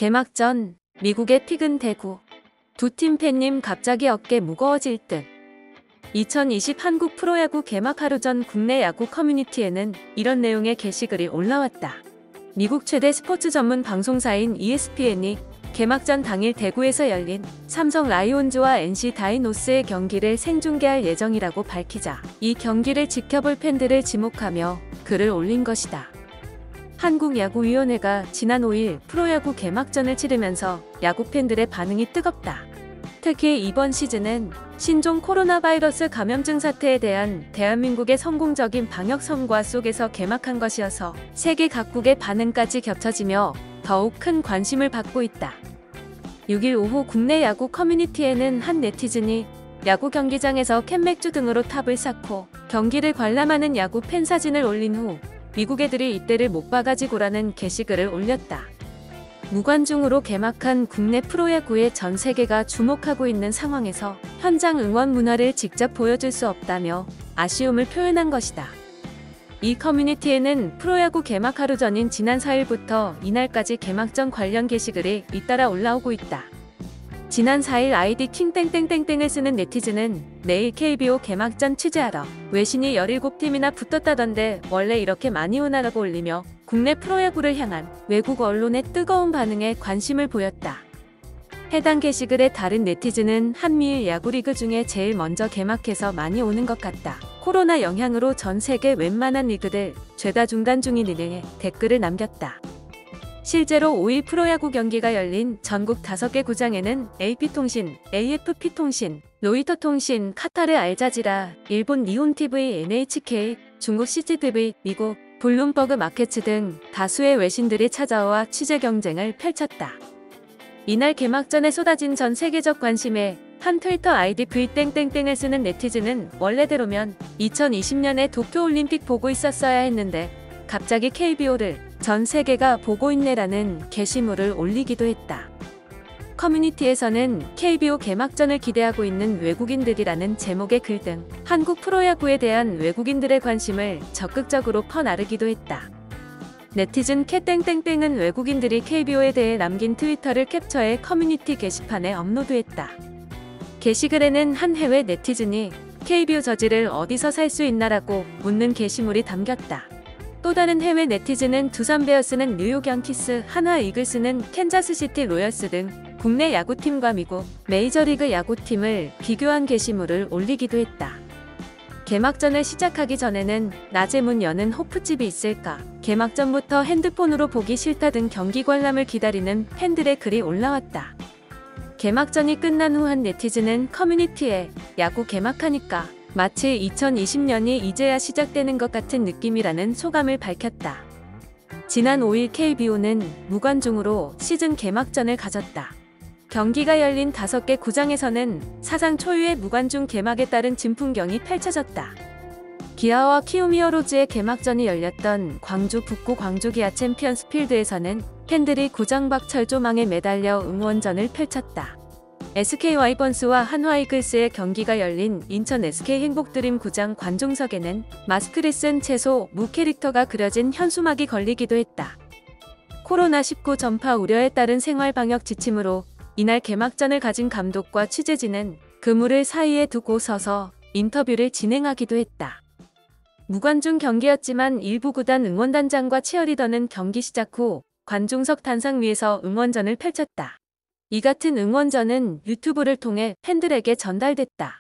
개막 전 미국의 픽은 대구. 두 팀 팬님 갑자기 어깨 무거워질 듯. 2020 한국 프로야구 개막 하루 전 국내 야구 커뮤니티에는 이런 내용의 게시글이 올라왔다. 미국 최대 스포츠 전문 방송사인 ESPN이 개막 전 당일 대구에서 열린 삼성 라이온즈와 NC 다이노스의 경기를 생중계할 예정이라고 밝히자 이 경기를 지켜볼 팬들을 지목하며 글을 올린 것이다. 한국야구위원회가 지난 5일 프로야구 개막전을 치르면서 야구 팬들의 반응이 뜨겁다. 특히 이번 시즌은 신종 코로나 바이러스 감염증 사태에 대한 대한민국의 성공적인 방역 성과 속에서 개막한 것이어서 세계 각국의 반응까지 겹쳐지며 더욱 큰 관심을 받고 있다. 6일 오후 국내 야구 커뮤니티에는 한 네티즌이 야구 경기장에서 캔맥주 등으로 탑을 쌓고 경기를 관람하는 야구 팬 사진을 올린 후 미국 애들이 이때를 못 봐가지고라는 게시글을 올렸다. 무관중으로 개막한 국내 프로야구에 전 세계가 주목하고 있는 상황에서 현장 응원 문화를 직접 보여줄 수 없다며 아쉬움을 표현한 것이다. 이 커뮤니티에는 프로야구 개막 하루 전인 지난 4일부터 이날까지 개막전 관련 게시글이 잇따라 올라오고 있다. 지난 4일 아이디 킹땡땡땡땡을 쓰는 네티즌은 내일 KBO 개막전 취재하러 외신이 17팀이나 붙었다던데 원래 이렇게 많이 오나라고 올리며 국내 프로야구를 향한 외국 언론의 뜨거운 반응에 관심을 보였다. 해당 게시글의 다른 네티즌은 한미일 야구리그 중에 제일 먼저 개막해서 많이 오는 것 같다. 코로나 영향으로 전 세계 웬만한 리그들 죄다 중단 중이니 댓글을 남겼다. 실제로 5일 프로야구 경기가 열린 전국 5개 구장에는 AP통신, AFP통신, 로이터통신, 카타르 알자지라, 일본 니혼TV, NHK, 중국 CCTV, 미국 블룸버그 마케츠 등 다수의 외신들이 찾아와 취재 경쟁을 펼쳤다. 이날 개막전에 쏟아진 전 세계적 관심에 한 트위터 아이디 v땡땡땡을 쓰는 네티즌은 원래대로면 2020년에 도쿄올림픽 보고 있었어야 했는데 갑자기 KBO를 전 세계가 보고 있네라는 게시물을 올리기도 했다. 커뮤니티에서는 KBO 개막전을 기대하고 있는 외국인들이라는 제목의 글 등 한국 프로야구에 대한 외국인들의 관심을 적극적으로 퍼나르기도 했다. 네티즌 캣땡땡땡은 외국인들이 KBO에 대해 남긴 트위터를 캡처해 커뮤니티 게시판에 업로드했다. 게시글에는 한 해외 네티즌이 KBO 저지를 어디서 살 수 있나라고 묻는 게시물이 담겼다. 또 다른 해외 네티즌은 두산 베어스는 뉴욕 양키스, 한화 이글스는 캔자스시티 로열스 등 국내 야구팀과 미국 메이저리그 야구팀을 비교한 게시물을 올리기도 했다. 개막전을 시작하기 전에는 낮에 문 여는 호프집이 있을까, 개막전부터 핸드폰으로 보기 싫다 등 경기 관람을 기다리는 팬들의 글이 올라왔다. 개막전이 끝난 후 한 네티즌은 커뮤니티에 야구 개막하니까 마치 2020년이 이제야 시작되는 것 같은 느낌이라는 소감을 밝혔다. 지난 5일 KBO는 무관중으로 시즌 개막전을 가졌다. 경기가 열린 5개 구장에서는 사상 초유의 무관중 개막에 따른 진풍경이 펼쳐졌다. 기아와 키움 히어로즈의 개막전이 열렸던 광주 북구 광주 기아 챔피언스 필드에서는 팬들이 구장 밖 철조망에 매달려 응원전을 펼쳤다. SK 와이번스와 한화 이글스의 경기가 열린 인천 SK 행복드림 구장 관중석에는 마스크를 쓴 채소 무 캐릭터가 그려진 현수막이 걸리기도 했다. 코로나19 전파 우려에 따른 생활 방역 지침으로 이날 개막전을 가진 감독과 취재진은 그물을 사이에 두고 서서 인터뷰를 진행하기도 했다. 무관중 경기였지만 일부 구단 응원단장과 치어리더는 경기 시작 후 관중석 단상 위에서 응원전을 펼쳤다. 이 같은 응원전은 유튜브를 통해 팬들에게 전달됐다.